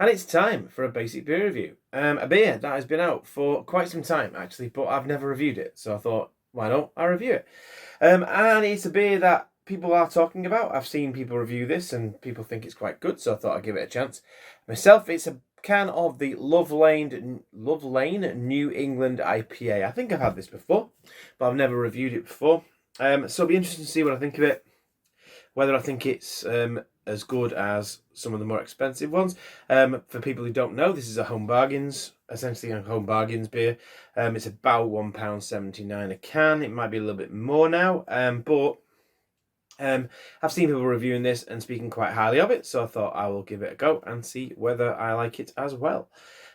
And it's time for a basic beer review. A beer that has been out for quite some time, actually, but I've never reviewed it. So I thought, why not? I'll review it. And it's a beer that people are talking about. I've seen people review this and people think it's quite good, so I thought I'd give it a chance. Myself, it's a can of the Love Lane New England IPA. I think I've had this before, but I've never reviewed it before. So it'll be interesting to see what I think of it. Whether I think it's as good as some of the more expensive ones. For people who don't know, this is essentially a home bargains beer. It's about £1.79 a can. It might be a little bit more now, but I've seen people reviewing this and speaking quite highly of it, so I thought I will give it a go and see whether I like it as well.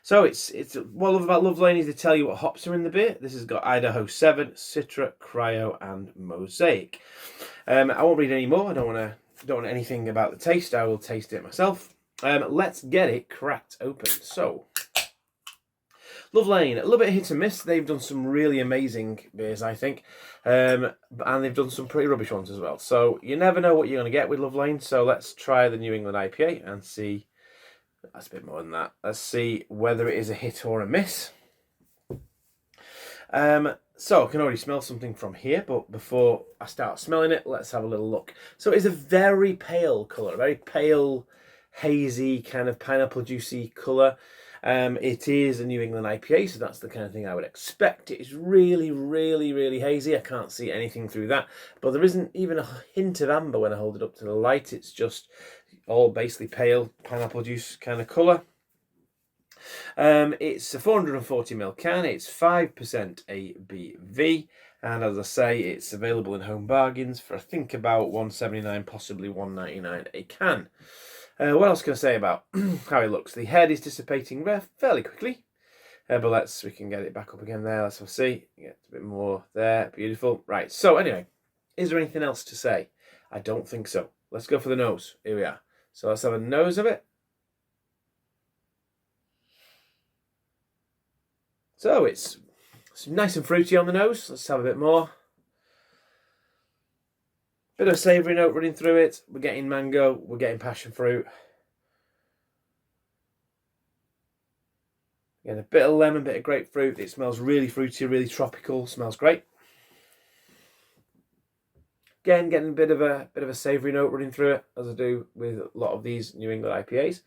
So it's what I love about Love Lane is they tell you what hops are in the beer. This has got Idaho 7, Citra, Cryo, and Mosaic. I won't read any more. I don't want anything about the taste. I will taste it myself. Let's get it cracked open. So, Love Lane, a little bit hit and miss. They've done some really amazing beers, I think, and they've done some pretty rubbish ones as well. So you never know what you're going to get with Love Lane. So let's try the New England IPA and see. That's a bit more than that. Let's see whether it is a hit or a miss. So I can already smell something from here, but before I start smelling it, let's have a little look. So it's a very pale colour, very pale, hazy, kind of pineapple juicy colour. It is a New England IPA, so that's the kind of thing I would expect. It's really, really, really hazy. I can't see anything through that, but there isn't even a hint of amber when I hold it up to the light. It's just all basically pale pineapple juice kind of colour. It's a 440ml can. It's 5% ABV, and as I say, it's available in home bargains for I think about $1.79, possibly $1.99 a can. What else can I say about how it looks? The head is dissipating fairly quickly, but we can get it back up again there. Let's see. Get a bit more there. Beautiful. Right. So anyway, is there anything else to say? I don't think so. Let's go for the nose. Here we are. So let's have a nose of it. So it's nice and fruity on the nose. Let's have a bit more. Bit of a savoury note running through it. We're getting mango. We're getting passion fruit. Again, a bit of lemon, bit of grapefruit. It smells really fruity, really tropical. Smells great. Again, getting a bit of a savoury note running through it, as I do with a lot of these New England IPAs.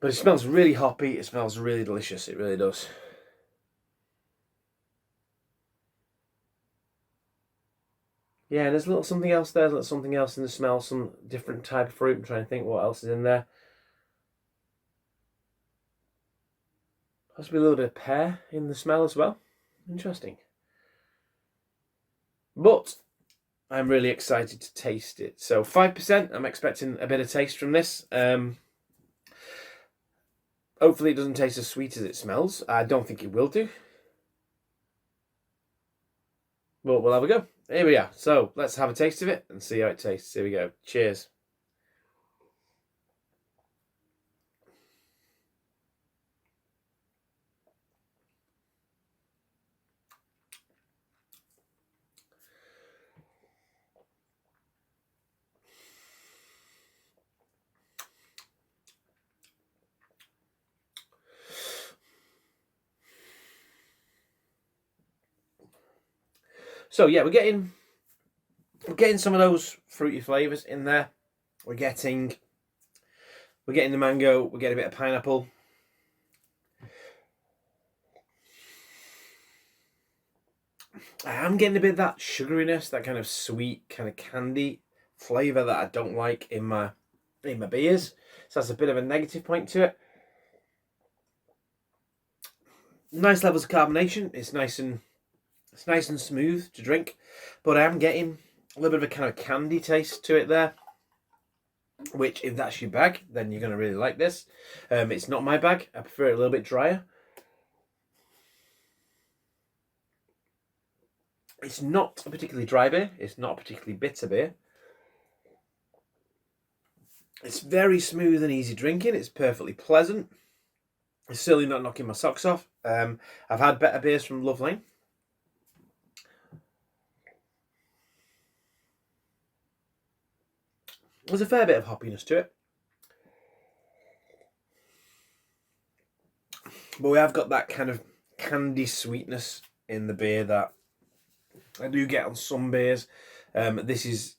But it smells really hoppy. It smells really delicious. It really does. Yeah, and there's a little something else there. There's a little something else in the smell. Some different type of fruit. I'm trying to think what else is in there. Possibly a little bit of pear in the smell as well. Interesting. But I'm really excited to taste it. So 5%. I'm expecting a bit of taste from this. Hopefully it doesn't taste as sweet as it smells. I don't think it will do. But we'll have a go. Here we are. So let's have a taste of it and see how it tastes. Here we go. Cheers. So yeah, we're getting some of those fruity flavours in there. We're getting the mango. We're getting a bit of pineapple. I am getting a bit of that sugariness, that kind of sweet, kind of candy flavour that I don't like in my beers. So that's a bit of a negative point to it. Nice levels of carbonation. It's nice and smooth to drink, but I am getting a little bit of a kind of candy taste to it there, which if that's your bag, then you're going to really like this. It's not my bag. I prefer it a little bit drier. It's not a particularly dry beer. It's not a particularly bitter beer. It's very smooth and easy drinking. It's perfectly pleasant. It's certainly not knocking my socks off. I've had better beers from Love Lane. There's a fair bit of hoppiness to it. But we have got that kind of candy sweetness in the beer that I do get on some beers. This is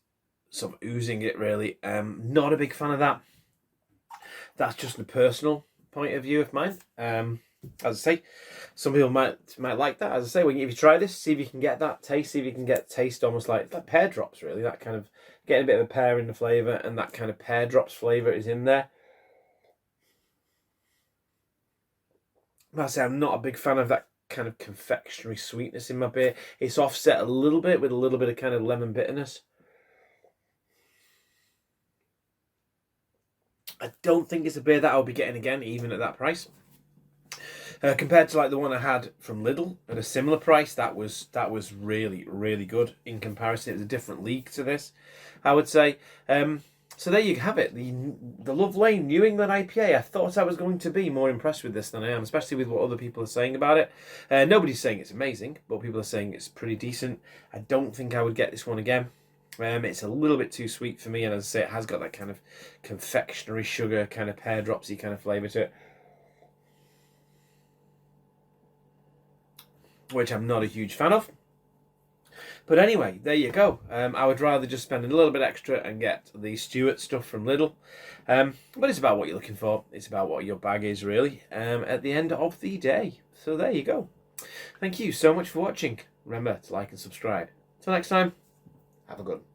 sort of oozing it, really. Not a big fan of that. That's just a personal point of view of mine. As I say, some people might like that. As I say, if you try this, see if you can get that taste. See if you can get taste almost like pear drops, really. That kind of getting a bit of a pear in the flavour, and that kind of pear drops flavour is in there. But I say I'm not a big fan of that kind of confectionery sweetness in my beer. It's offset a little bit with a little bit of kind of lemon bitterness. I don't think it's a beer that I'll be getting again, even at that price. Compared to like the one I had from Lidl at a similar price, that was really, really good in comparison. It was a different league to this, I would say. So there you have it, the Love Lane New England IPA. I thought I was going to be more impressed with this than I am, especially with what other people are saying about it. Nobody's saying it's amazing, but people are saying it's pretty decent. I don't think I would get this one again. It's a little bit too sweet for me, and as I say, it has got that kind of confectionery sugar, kind of pear dropsy kind of flavour to it, which I'm not a huge fan of. But anyway, there you go. I would rather just spend a little bit extra and get the Stewart stuff from Lidl. But it's about what you're looking for. It's about what your bag is, really, at the end of the day. So there you go. Thank you so much for watching. Remember to like and subscribe. Till next time, have a good one.